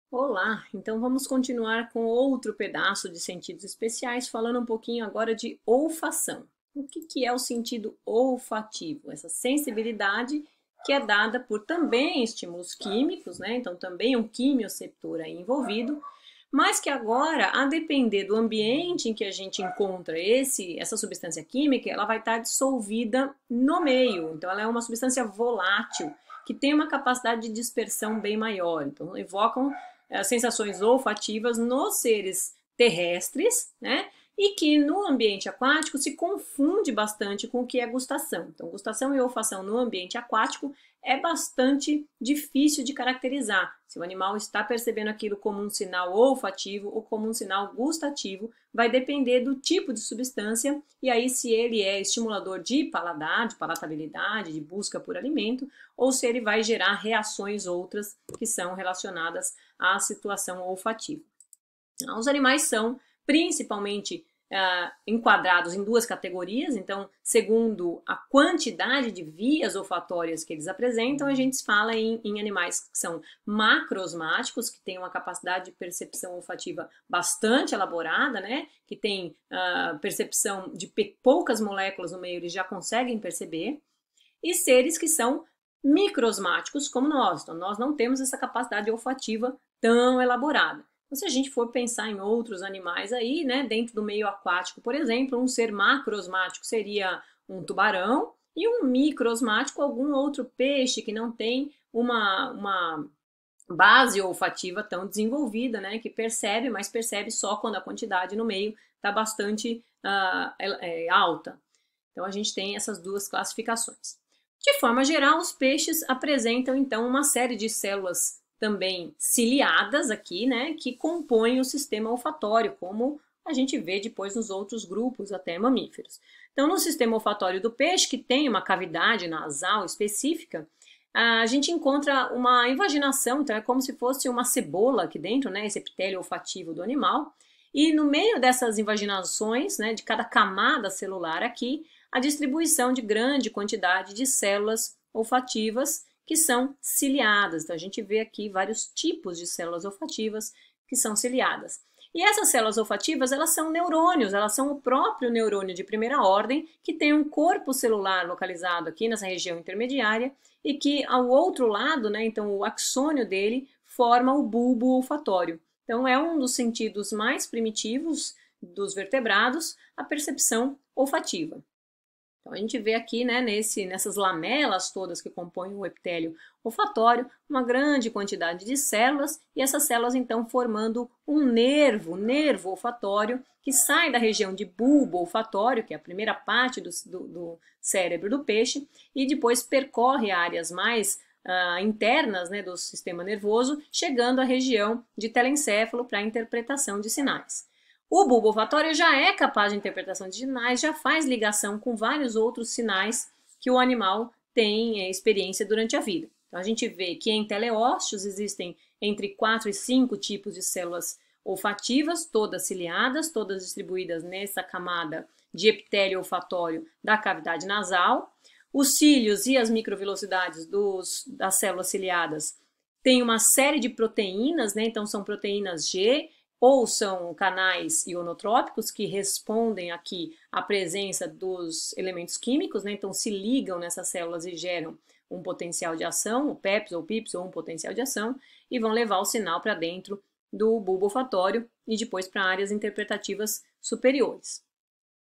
Olá, então vamos continuar com outro pedaço de sentidos especiais, falando um pouquinho agora de olfação. O que é o sentido olfativo? Essa sensibilidade que é dada por também estímulos químicos, né? Então também um quimioceptor aí envolvido, mas que agora, a depender do ambiente em que a gente encontra essa substância química, ela vai estar dissolvida no meio. Então ela é uma substância volátil que tem uma capacidade de dispersão bem maior. Então evocam sensações olfativas nos seres terrestres, né? E que no ambiente aquático se confunde bastante com o que é gustação. Então, gustação e olfação no ambiente aquático é bastante difícil de caracterizar. Se o animal está percebendo aquilo como um sinal olfativo ou como um sinal gustativo, vai depender do tipo de substância e aí se ele é estimulador de paladar, de palatabilidade, de busca por alimento, ou se ele vai gerar reações outras que são relacionadas à situação olfativa. Os animais são principalmente enquadrados em duas categorias, então, segundo a quantidade de vias olfatórias que eles apresentam, a gente fala em animais que são macrosmáticos, que têm uma capacidade de percepção olfativa bastante elaborada, né? Que tem percepção de poucas moléculas no meio, eles já conseguem perceber, e seres que são microsmáticos como nós. Então, nós não temos essa capacidade olfativa tão elaborada. Então, se a gente for pensar em outros animais aí, né, dentro do meio aquático, por exemplo, um ser macrosmático seria um tubarão e um microsmático algum outro peixe que não tem uma base olfativa tão desenvolvida, né, que percebe, mas percebe só quando a quantidade no meio está bastante alta. Então, a gente tem essas duas classificações. De forma geral, os peixes apresentam, então, uma série de células também ciliadas aqui, né, que compõem o sistema olfatório, como a gente vê depois nos outros grupos, até mamíferos. Então, no sistema olfatório do peixe, que tem uma cavidade nasal específica, a gente encontra uma invaginação, então é como se fosse uma cebola aqui dentro, né, esse epitélio olfativo do animal, e no meio dessas invaginações, né, de cada camada celular aqui, a distribuição de grande quantidade de células olfativas que são ciliadas. Então, a gente vê aqui vários tipos de células olfativas que são ciliadas. E essas células olfativas, elas são neurônios, elas são o próprio neurônio de primeira ordem, que tem um corpo celular localizado aqui nessa região intermediária e que ao outro lado, né, então o axônio dele forma o bulbo olfatório. Então é um dos sentidos mais primitivos dos vertebrados, a percepção olfativa. Então, a gente vê aqui, né, nessas lamelas todas que compõem o epitélio olfatório, uma grande quantidade de células, e essas células, então, formando um nervo olfatório, que sai da região de bulbo olfatório, que é a primeira parte do cérebro do peixe, e depois percorre áreas mais internas, né, do sistema nervoso, chegando à região de telencéfalo para a interpretação de sinais. O bulbo olfatório já é capaz de interpretação de sinais, já faz ligação com vários outros sinais que o animal tem experiência durante a vida. Então, a gente vê que em teleósteos existem entre 4 e 5 tipos de células olfativas, todas ciliadas, todas distribuídas nessa camada de epitélio olfatório da cavidade nasal. Os cílios e as microvilosidades das células ciliadas têm uma série de proteínas, né? Então são proteínas G, ou são canais ionotrópicos que respondem aqui à presença dos elementos químicos, né? Então se ligam nessas células e geram um potencial de ação, o PEPs ou PIPs, ou um potencial de ação, e vão levar o sinal para dentro do bulbo olfatório e depois para áreas interpretativas superiores.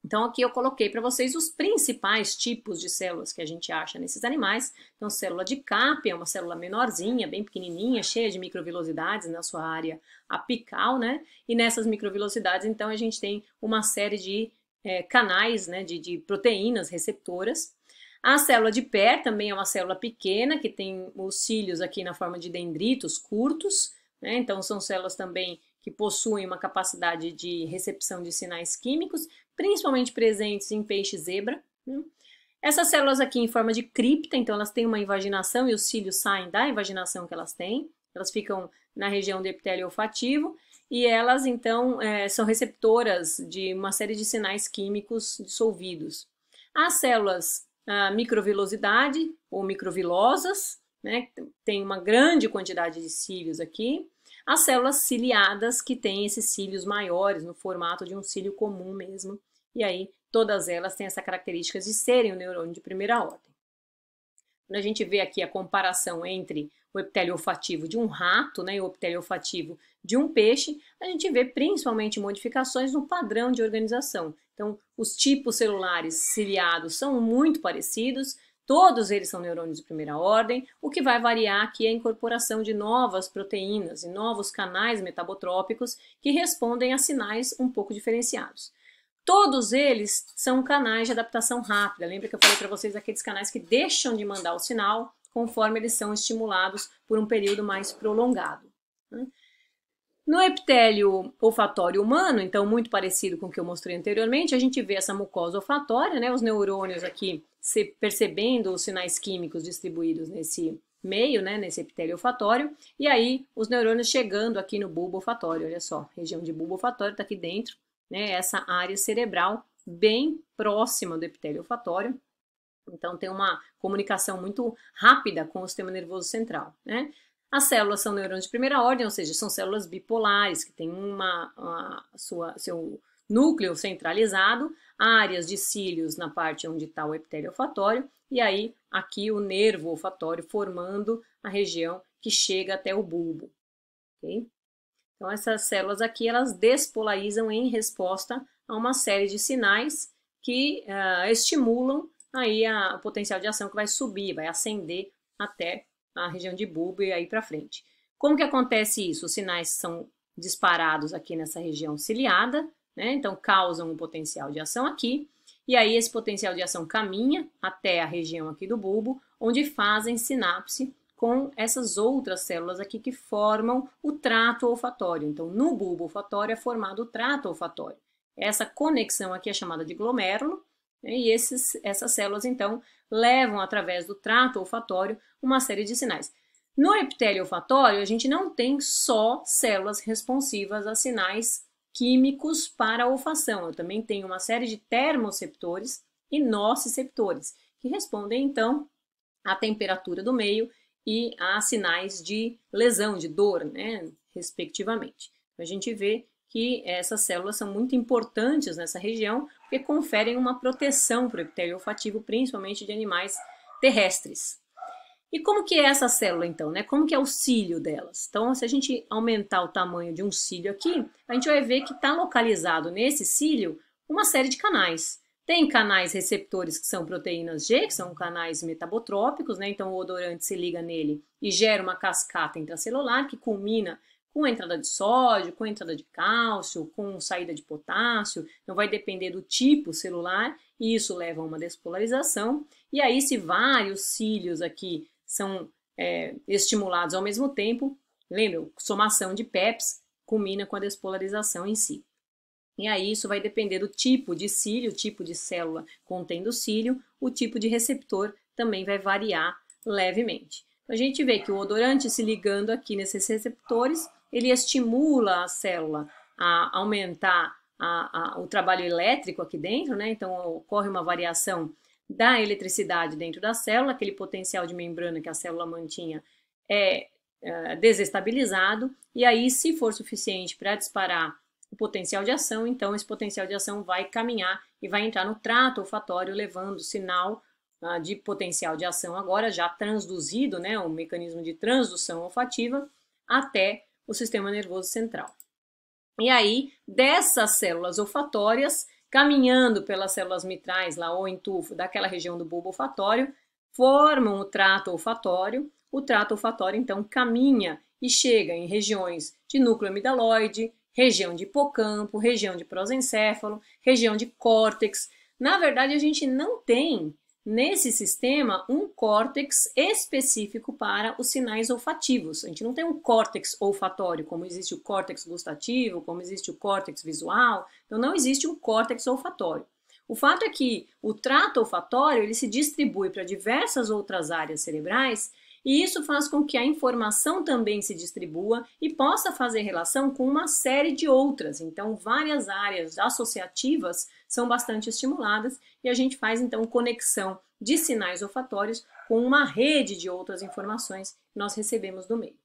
Então aqui eu coloquei para vocês os principais tipos de células que a gente acha nesses animais. Então célula de Kappa é uma célula menorzinha, bem pequenininha, cheia de microvilosidades na sua área apical, né? E nessas microvilosidades, então, a gente tem uma série de canais, né, de proteínas receptoras. A célula de Peyr também é uma célula pequena, que tem os cílios aqui na forma de dendritos curtos, né? Então são células também que possuem uma capacidade de recepção de sinais químicos, principalmente presentes em peixe zebra. Essas células aqui em forma de cripta, então elas têm uma invaginação e os cílios saem da invaginação que elas têm, elas ficam na região do epitélio olfativo e elas então são receptoras de uma série de sinais químicos dissolvidos. As células microvilosidade ou microvilosas, né, tem uma grande quantidade de cílios aqui. as células ciliadas, que têm esses cílios maiores, no formato de um cílio comum mesmo, e aí todas elas têm essa característica de serem o neurônio de primeira ordem. Quando a gente vê aqui a comparação entre o epitélio olfativo de um rato, né, e o epitélio olfativo de um peixe, a gente vê principalmente modificações no padrão de organização. Então, os tipos celulares ciliados são muito parecidos, todos eles são neurônios de primeira ordem. O que vai variar aqui é a incorporação de novas proteínas e novos canais metabotrópicos que respondem a sinais um pouco diferenciados. Todos eles são canais de adaptação rápida. Lembra que eu falei para vocês aqueles canais que deixam de mandar o sinal conforme eles são estimulados por um período mais prolongado. No epitélio olfatório humano, então muito parecido com o que eu mostrei anteriormente, a gente vê essa mucosa olfatória, né, os neurônios aqui percebendo os sinais químicos distribuídos nesse meio, né, nesse epitélio olfatório, e aí os neurônios chegando aqui no bulbo olfatório, olha só, região de bulbo olfatório está aqui dentro, né, essa área cerebral bem próxima do epitélio olfatório. Então tem uma comunicação muito rápida com o sistema nervoso central, né? As células são neurônios de primeira ordem, ou seja, são células bipolares, que têm seu núcleo centralizado, áreas de cílios na parte onde está o epitélio olfatório, e aí aqui o nervo olfatório formando a região que chega até o bulbo. Okay? Então essas células aqui, elas despolarizam em resposta a uma série de sinais que estimulam aí o potencial de ação que vai subir, vai ascender até a região de bulbo e aí para frente. Como que acontece isso? Os sinais são disparados aqui nessa região ciliada, né? Então causam um potencial de ação aqui, e aí esse potencial de ação caminha até a região aqui do bulbo, onde fazem sinapse com essas outras células aqui que formam o trato olfatório. Então no bulbo olfatório é formado o trato olfatório. Essa conexão aqui é chamada de glomérulo, né? E essas células então levam através do trato olfatório uma série de sinais. No epitélio olfatório, a gente não tem só células responsivas a sinais químicos para a olfação. Eu também tenho uma série de termoceptores e nociceptores, que respondem então à temperatura do meio e a sinais de lesão, de dor, né, respectivamente. A gente vê que essas células são muito importantes nessa região, porque conferem uma proteção para o epitélio olfativo, principalmente de animais terrestres. E como que é essa célula, então, né? Como que é o cílio delas? Então, se a gente aumentar o tamanho de um cílio aqui, a gente vai ver que está localizado nesse cílio uma série de canais. Tem canais receptores que são proteínas G, que são canais metabotrópicos, né? Então, o odorante se liga nele e gera uma cascata intracelular que culmina com entrada de sódio, com entrada de cálcio, com saída de potássio. Então vai depender do tipo celular e isso leva a uma despolarização. E aí, se vários cílios aqui são estimulados ao mesmo tempo, lembra, somação de PEPs culmina com a despolarização em si. E aí isso vai depender do tipo de cílio, tipo de célula contendo cílio, o tipo de receptor também vai variar levemente. A gente vê que o odorante se ligando aqui nesses receptores, ele estimula a célula a aumentar o trabalho elétrico aqui dentro, né? Então ocorre uma variação da eletricidade dentro da célula, aquele potencial de membrana que a célula mantinha é desestabilizado, e aí, se for suficiente para disparar o potencial de ação, então esse potencial de ação vai caminhar e vai entrar no trato olfatório, levando o sinal de potencial de ação agora já transduzido, né, o mecanismo de transdução olfativa, até o sistema nervoso central. E aí, dessas células olfatórias, caminhando pelas células mitrais lá, ou em tufo daquela região do bulbo olfatório, formam o trato olfatório. O trato olfatório, então, caminha e chega em regiões de núcleo amidaloide, região de hipocampo, região de prosencéfalo, região de córtex. Na verdade, a gente não tem nesse sistema um córtex específico para os sinais olfativos. A gente não tem um córtex olfatório, como existe o córtex gustativo, como existe o córtex visual. Então não existe um córtex olfatório. O fato é que o trato olfatório ele se distribui para diversas outras áreas cerebrais e isso faz com que a informação também se distribua e possa fazer relação com uma série de outras. Então, várias áreas associativas são bastante estimuladas e a gente faz, então, conexão de sinais olfatórios com uma rede de outras informações que nós recebemos do meio.